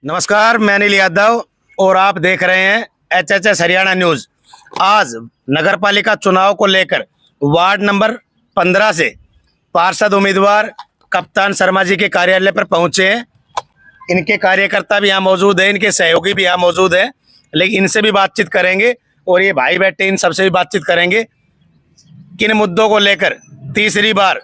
नमस्कार, मैं अनिल यादव और आप देख रहे हैं HHS हरियाणा न्यूज। आज नगरपालिका चुनाव को लेकर वार्ड नंबर 15 से पार्षद उम्मीदवार कप्तान शर्मा जी के कार्यालय पर पहुंचे हैं। इनके कार्यकर्ता भी यहाँ मौजूद हैं, इनके सहयोगी भी यहाँ मौजूद हैं, लेकिन इनसे भी बातचीत करेंगे और ये भाई बैठे इन सबसे भी बातचीत करेंगे। किन मुद्दों को लेकर तीसरी बार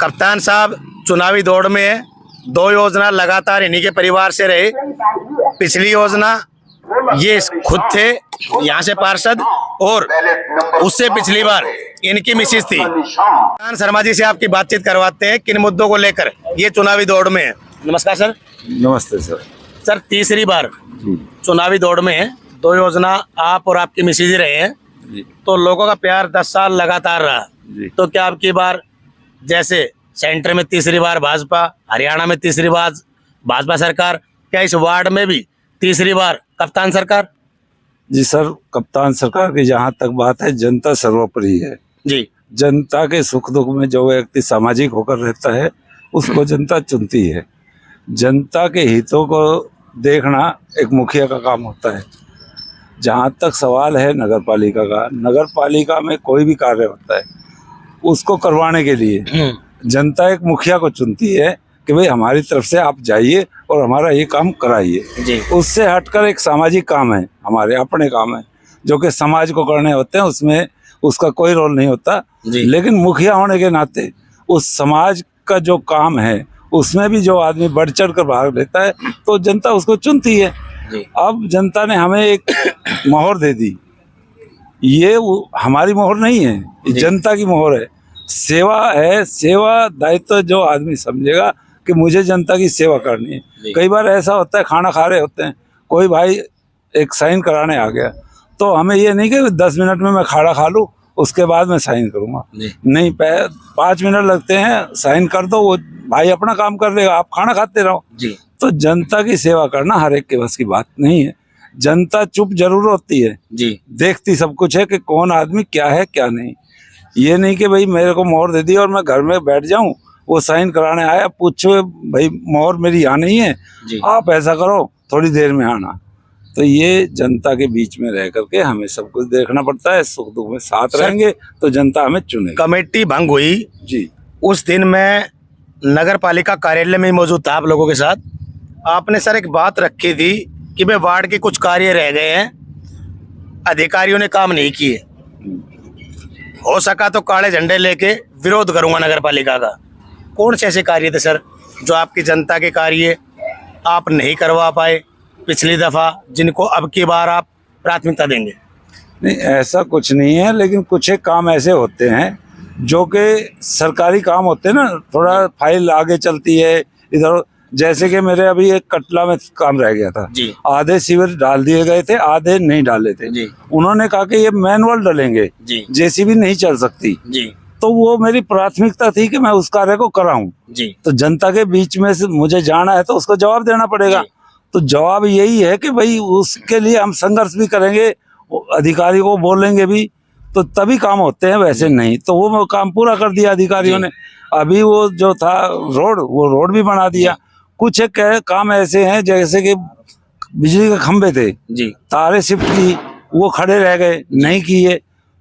कप्तान साहब चुनावी दौड़ में है। 2 योजना लगातार इन्हीं के परिवार से रहे। पिछली योजना ये खुद थे यहाँ से पार्षद, और उससे पिछली बार इनकी मिसिस थी। कप्तान शर्मा जी से आपकी बातचीत करवाते हैं किन मुद्दों को लेकर ये चुनावी दौड़ में है। नमस्कार सर। नमस्ते सर। सर, तीसरी बार चुनावी दौड़ में है। 2 योजना आप और आपकी मिसिस ही रहे हैं, तो लोगों का प्यार 10 साल लगातार रहा। तो क्या आपकी बार जैसे सेंटर में तीसरी बार भाजपा, हरियाणा में तीसरी बार भाजपा सरकार, क्या इस वार्ड में भी तीसरी बार कप्तान सरकार? जी सर, कप्तान सरकार की जहाँ तक बात है, जनता सर्वोपरि है जी। जनता के सुख दुख में जो व्यक्ति सामाजिक होकर रहता है उसको जनता चुनती है। जनता के हितों को देखना एक मुखिया का काम होता है। जहाँ तक सवाल है नगरपालिका का, नगरपालिका में कोई भी कार्य होता है उसको करवाने के लिए जनता एक मुखिया को चुनती है कि भाई हमारी तरफ से आप जाइए और हमारा ये काम कराइए। उससे हटकर एक सामाजिक काम है, हमारे अपने काम है जो कि समाज को करने होते हैं, उसमें उसका कोई रोल नहीं होता। लेकिन मुखिया होने के नाते उस समाज का जो काम है उसमें भी जो आदमी बढ़ चढ़ कर भाग लेता है तो जनता उसको चुनती है। अब जनता ने हमें एक मोहर दे दी, ये हमारी मोहर नहीं है, ये जनता की मोहर है। सेवा है, सेवा दायित्व जो आदमी समझेगा कि मुझे जनता की सेवा करनी है। कई बार ऐसा होता है, खाना खा रहे होते हैं, कोई भाई एक साइन कराने आ गया, तो हमें ये नहीं कि 10 मिनट में मैं खाना खा लूँ उसके बाद मैं साइन करूँगा, नहीं 5 मिनट लगते हैं, साइन कर दो, वो भाई अपना काम कर लेगा, आप खाना खाते रहो। तो जनता की सेवा करना हर एक के बस की बात नहीं है। जनता चुप जरूर होती है, देखती सब कुछ है कि कौन आदमी क्या है क्या नहीं। ये नहीं कि भाई मेरे को मोहर दे दी और मैं घर में बैठ जाऊं, वो साइन कराने आया, पूछो भाई मोहर मेरी यहाँ नहीं है, आप ऐसा करो थोड़ी देर में आना। तो ये जनता के बीच में रह करके हमें सब कुछ देखना पड़ता है। सुख दुख में साथ रहेंगे तो जनता हमें चुनेगी। कमेटी भंग हुई जी, उस दिन मैं नगर पालिका कार्यालय में मौजूद था आप लोगों के साथ। आपने सर एक बात रखी थी कि भाई वार्ड के कुछ कार्य रह गए हैं, अधिकारियों ने काम नहीं किए, हो सका तो काले झंडे लेके विरोध करूंगा नगर पालिका का। कौन से ऐसे कार्य थे सर जो आपकी जनता के कार्य आप नहीं करवा पाए पिछली दफा, जिनको अब की बार आप प्राथमिकता देंगे? नहीं, ऐसा कुछ नहीं है, लेकिन कुछ एक काम ऐसे होते हैं जो कि सरकारी काम होते हैं ना, थोड़ा फाइल आगे चलती है इधर। जैसे कि मेरे अभी एक कटला में काम रह गया था, आधे सीवर डाल दिए गए थे, आधे नहीं डाले थे। उन्होंने कहा कि ये मैनुअल डालेंगे, जेसीबी नहीं चल सकती। तो वो मेरी प्राथमिकता थी कि मैं उस कार्य को कराऊं। तो जनता के बीच में से मुझे जाना है तो उसको जवाब देना पड़ेगा। तो जवाब यही है कि भाई उसके लिए हम संघर्ष भी करेंगे, अधिकारी को बोलेंगे भी, तो तभी काम होते हैं, वैसे नहीं। तो वो काम पूरा कर दिया अधिकारियों ने। अभी वो जो था रोड, वो रोड भी बना दिया। कुछ एक काम ऐसे हैं जैसे कि बिजली के खंभे थे, तारे शिफ्ट की, वो खड़े रह गए, नहीं किए,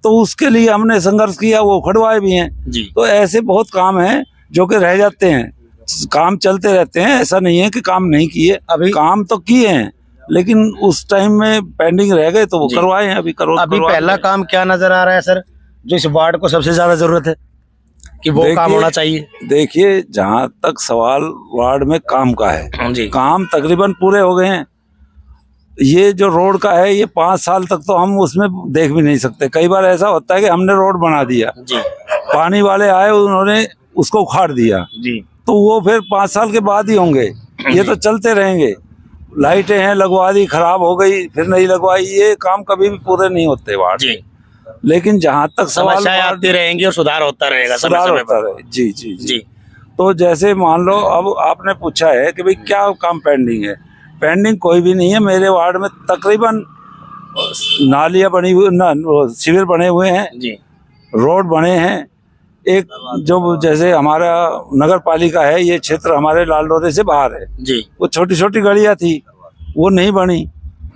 तो उसके लिए हमने संघर्ष किया, वो खड़वाए भी हैं। तो ऐसे बहुत काम हैं जो कि रह जाते हैं, काम चलते रहते हैं। ऐसा नहीं है कि काम नहीं किए, अभी काम तो किए हैं, लेकिन उस टाइम में पेंडिंग रह गए तो वो करवाए हैं। अभी पहला काम क्या नजर आ रहा है सर जो इस वार्ड को सबसे ज्यादा जरूरत है कि वो काम होना चाहिए? देखिए, जहाँ तक सवाल वार्ड में काम का है, काम तकरीबन पूरे हो गए हैं। ये जो रोड का है, ये 5 साल तक तो हम उसमें देख भी नहीं सकते। कई बार ऐसा होता है कि हमने रोड बना दिया, पानी वाले आए, उन्होंने उसको उखाड़ दिया, तो वो फिर 5 साल के बाद ही होंगे। ये तो चलते रहेंगे। लाइटें हैं, लगवा दी, खराब हो गई, फिर नहीं लगवाई, ये काम कभी भी पूरे नहीं होते वार्ड। लेकिन जहाँ तक सवाल आती रहेंगी और सुधार होता रहेगा, सुधार होता रहे। जी। तो जैसे मान लो अब आपने पूछा है कि भाई क्या काम पेंडिंग है। पेंडिंग कोई भी नहीं है। मेरे वार्ड में तकरीबन नालियाँ बनी हुई, सीवर बने हुए हैं, रोड बने हैं, एक जो जैसे हमारा नगर पालिका है, ये क्षेत्र हमारे लालडोरे से बाहर है, जी वो छोटी छोटी गलियां थी, वो नहीं बनी,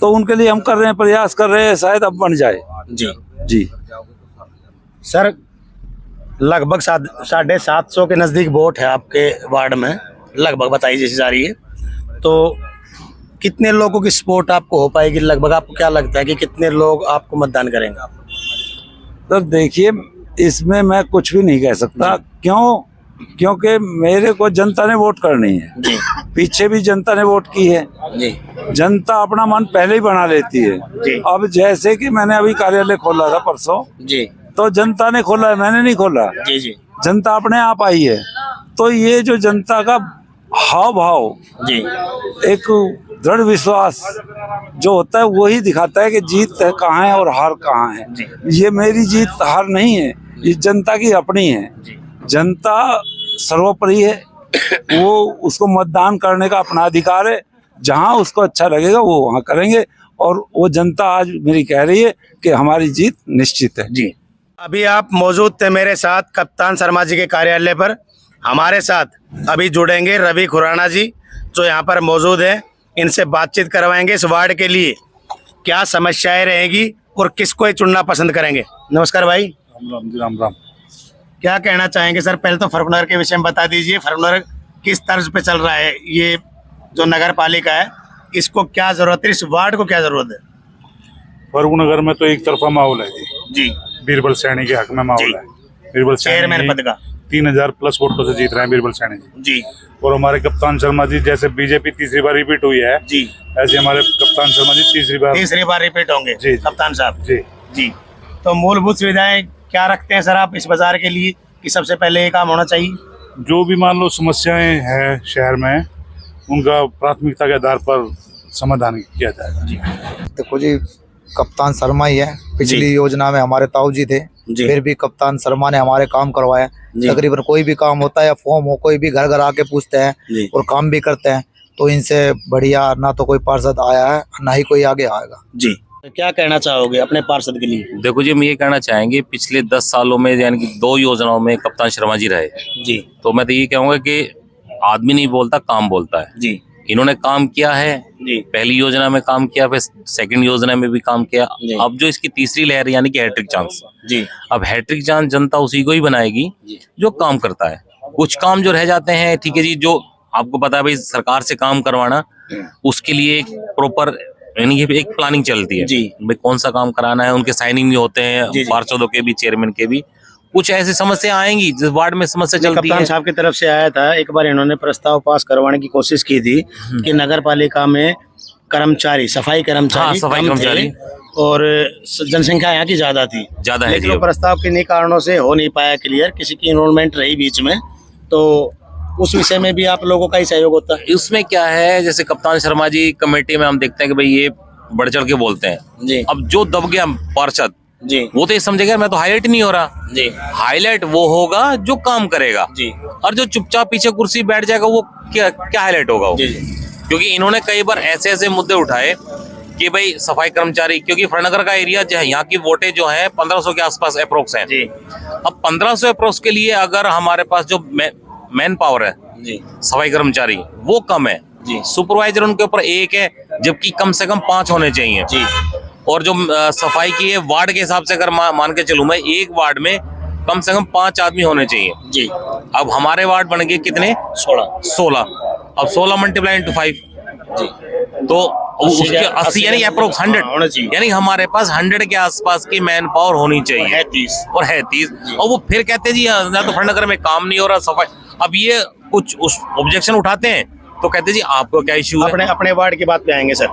तो उनके लिए हम कर रहे हैं, प्रयास कर रहे हैं, शायद अब बन जाए। जी जी सर, लगभग 750 के नज़दीक वोट है आपके वार्ड में, लगभग बताइए जैसी जा रही है, तो कितने लोगों की सपोर्ट आपको हो पाएगी? लगभग आपको क्या लगता है कि कितने लोग आपको मतदान करेंगे? तो देखिए, इसमें मैं कुछ भी नहीं कह सकता। क्यों? क्योंकि मेरे को जनता ने वोट करनी है, जी पीछे भी जनता ने वोट की है, जी जनता अपना मन पहले ही बना लेती है। जी अब जैसे कि मैंने अभी कार्यालय खोला था परसों, जी तो जनता ने खोला है, मैंने नहीं खोला, जी जी जनता अपने आप आई है। तो ये जो जनता का हाव भाव, जी एक दृढ़ विश्वास जो होता है, वही दिखाता है कि जीत कहाँ है और हार कहाँ है। जी ये मेरी जीत हार नहीं है, ये जनता की अपनी है। जी जनता सर्वोपरि है, वो उसको मतदान करने का अपना अधिकार है, जहां उसको अच्छा लगेगा वो वहां करेंगे, और वो जनता आज मेरी कह रही है कि हमारी जीत निश्चित है। जी। अभी आप मौजूद थे मेरे साथ कप्तान शर्मा जी के कार्यालय पर। हमारे साथ अभी जुड़ेंगे रवि खुराना जी, जो यहाँ पर मौजूद है। इनसे बातचीत करवाएंगे इस वार्ड के लिए क्या समस्याएं रहेगी और किसको ही चुनना पसंद करेंगे। नमस्कार भाई। राम राम। क्या कहना चाहेंगे सर? पहले तो फर्रुखनगर के विषय में बता दीजिए, फर्रुखनगर किस तर्ज पे चल रहा है? ये जो नगर पालिका है, इसको क्या जरूरत है, इस वार्ड को क्या जरूरत है? फर्रुखनगर में तो एक तरफा माहौल है जी। जी बीरबल सैनी के हक में माहौल है। बीरबल चेयरमैन पद का 3000 प्लस वोटों से जीत रहे हैं बीरबल सैनी जी। जी और हमारे कप्तान शर्मा जी, जैसे बीजेपी तीसरी बार रिपीट हुई है, जी ऐसे हमारे कप्तान शर्मा जी तीसरी बार रिपीट होंगे जी। कप्तान साहब। जी। जी, तो मूलभूत सुविधाएं क्या रखते हैं सर आप इस बाजार के लिए कि सबसे पहले ये काम होना चाहिए? जो भी मान लो समस्याएं हैं शहर में, उनका प्राथमिकता के आधार पर समाधान किया जाएगा। देखो जी, कप्तान शर्मा ही है। पिछली योजना में हमारे ताऊ जी थे, जी। फिर भी कप्तान शर्मा ने हमारे काम करवाया। जी। तकरीबन कोई भी काम होता है या फॉर्म हो, कोई भी घर घर आके पूछते जी। हैं और काम भी करते हैं। तो इनसे बढ़िया ना तो कोई पार्षद आया है, ना ही कोई आगे आएगा। जी, क्या कहना चाहोगे अपने पार्षद के लिए? देखो जी, हम ये कहना चाहेंगे, पिछले 10 सालों में यानी कि 2 योजनाओं में कप्तान शर्मा जी रहे। जी तो मैं तो ये कहूँगा कि आदमी नहीं बोलता, काम बोलता है। जी इन्होंने काम किया है, जी पहली योजना में काम किया, फिर सेकंड योजना में भी काम किया। जी। अब जो इसकी तीसरी लहर यानी कि हैट्रिक चांस, जी अब हैट्रिक चांस जनता उसी को ही बनाएगी जो काम करता है। कुछ काम जो रह जाते हैं, ठीक है जी, जो आपको पता है भाई, सरकार से काम करवाना, उसके लिए एक प्रॉपर यानी कि एक प्लानिंग चलती है जी। भाई, कौन सा काम कराना है, उनके साइनिंग भी होते जी, हैं, जी। पार्षदों के भी, चेयरमैन के भी। कुछ ऐसी समस्या आएंगी जिस वार्ड में समस्या चलती कप्तान है। साहब की तरफ से आया था, एक बार इन्होंने प्रस्ताव पास करवाने की कोशिश की थी कि नगर पालिका में कर्मचारी, सफाई कर्मचारी हाँ, सफाई कम थे कर्मचारी। और जनसंख्या यहाँ की ज्यादा थी, ज्यादा है लेकिन जी। वो प्रस्ताव किन्हीं कारणों से हो नहीं पाया क्लियर, किसी की इन्रोलमेंट रही बीच में, तो उस विषय में भी आप लोगों का ही सहयोग होता है? उसमें क्या है, जैसे कप्तान शर्मा जी कमेटी में हम देखते हैं कि भाई ये बढ़ चढ़ के बोलते हैं। जी अब जो दब गया पार्षद, जी वो तो ये समझेगा मैं तो हाईलाइट नहीं हो रहा। जी हाईलाइट वो होगा जो काम करेगा, जी और जो चुपचाप पीछे कुर्सी बैठ जाएगा वो क्या क्या हाईलाइट होगा वो? जी क्योंकि इन्होंने कई बार ऐसे ऐसे मुद्दे उठाए कि भाई सफाई कर्मचारी, क्योंकि फरनगर का एरिया जो है, यहाँ की वोटें जो है 1500 के आसपास अप्रोक्स हैं। जी अब 1500 अप्रोक्स के लिए अगर हमारे पास जो मैन पावर है, जी सफाई कर्मचारी, वो कम है जी सुपरवाइजर उनके ऊपर 1 है, जबकि कम से कम 5 होने चाहिए जी और जो सफाई की है वार्ड के हिसाब से अगर मान के चलूं मैं, एक वार्ड में कम से कम 5 आदमी होने चाहिए जी। अब हमारे वार्ड बन गए कितने? 16। अब 16 मल्टीप्लाई इंटू 5 जी तो उसके 80 यानी अप्रोक्स 100 होना चाहिए, यानी हमारे पास 100 के आसपास की मैन पावर होनी चाहिए, है 30 और है 30। और वो फिर कहते हैं जी ना तो फरनगर में काम नहीं हो रहा, सफाई। अब ये कुछ उस ऑब्जेक्शन उठाते हैं तो कहते हैं जी आपको क्या इश्यू है? अपने वार्ड की बात पे आएंगे सर,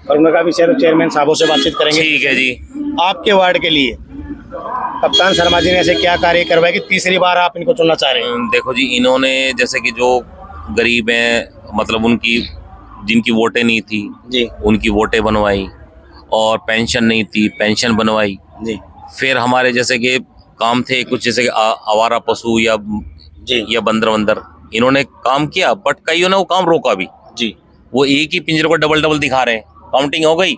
फर्रुखनगर का भी चेयरमैन साहबों से बातचीत करेंगे। ठीक है जी। आपके वार्ड के लिए कप्तान शर्मा जी ने ऐसे क्या कार्य करवाए कि तीसरी बार आप इनको चुनना चाह रहे हैं? देखो जी, इन्होंने जैसे कि जो गरीब हैं, मतलब उनकी जिनकी वोटें नहीं थी जी उनकी वोटें बनवाई, और पेंशन नहीं थी पेंशन बनवाई। जी फिर हमारे जैसे कि काम थे कुछ, जैसे कि आवारा पशु या बंदर, इन्होंने काम किया, बट कईयों ने वो काम रोका भी जी। वो एक ही पिंजरे को डबल डबल दिखा रहे हैं, काउंटिंग हो गई।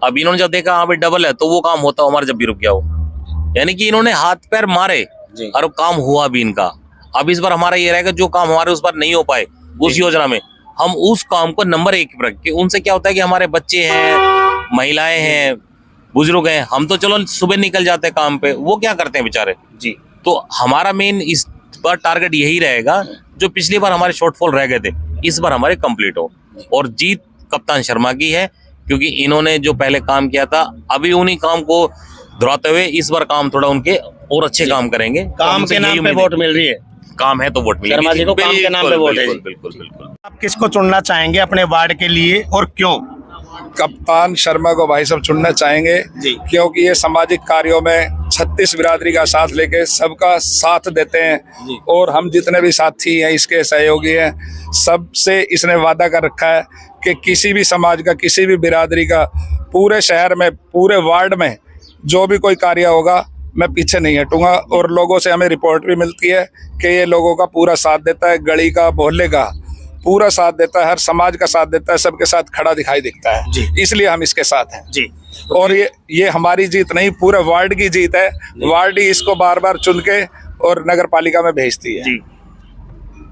अब इन्होंने जब देखा हाँ भाई डबल है, तो वो काम होता हमारा जब भी रुक गया वो। यानी कि इन्होंने हाथ पैर मारे जी। और काम हुआ भी इनका। अब इस बार हमारा ये रहेगा जो काम हमारे उस बार नहीं हो पाए उस योजना में, हम उस काम को नंबर 1 पर रख के, उनसे क्या होता है कि हमारे बच्चे हैं, महिलाएं हैं, बुजुर्ग हैं, हम तो चलो सुबह निकल जाते हैं काम पे, वो क्या करते हैं बेचारे जी। तो हमारा मेन इस बार टारगेट यही रहेगा, जो पिछली बार हमारे शॉर्टफॉल रह गए थे इस बार हमारे कंप्लीट हो। और जीत कप्तान शर्मा की है, क्योंकि इन्होंने जो पहले काम किया था अभी उन्हीं काम को दोहराते हुए इस बार काम थोड़ा उनके और अच्छे काम करेंगे। तो काम हमसे के यही नाम पे उम्मीद है। वोट मिल रही है, काम है तो वोट मिलेगी। शर्मा जी को काम के नाम पे वोट है जी। बिल्कुल बिल्कुल। आप किसको चुनना चाहेंगे अपने वार्ड के लिए और क्यों? कप्तान शर्मा को भाई सब चुनना चाहेंगे जी। क्योंकि ये सामाजिक कार्यों में 36 बिरादरी का साथ लेके सबका साथ देते हैं और हम जितने भी साथी हैं इसके सहयोगी हैं, सबसे इसने वादा कर रखा है कि किसी भी समाज का, किसी भी बिरादरी का, पूरे शहर में, पूरे वार्ड में जो भी कोई कार्य होगा मैं पीछे नहीं हटूंगा। और लोगों से हमें रिपोर्ट भी मिलती है कि ये लोगों का पूरा साथ देता है, गली का, मोहल्ले का पूरा साथ देता है, हर समाज का साथ देता है, सबके साथ खड़ा दिखाई दिखता है जी। इसलिए हम इसके साथ हैं जी। और ये हमारी जीत नहीं, पूरे वार्ड की जीत है। वार्ड ही इसको बार बार चुन के और नगर पालिका में भेजती है। जी।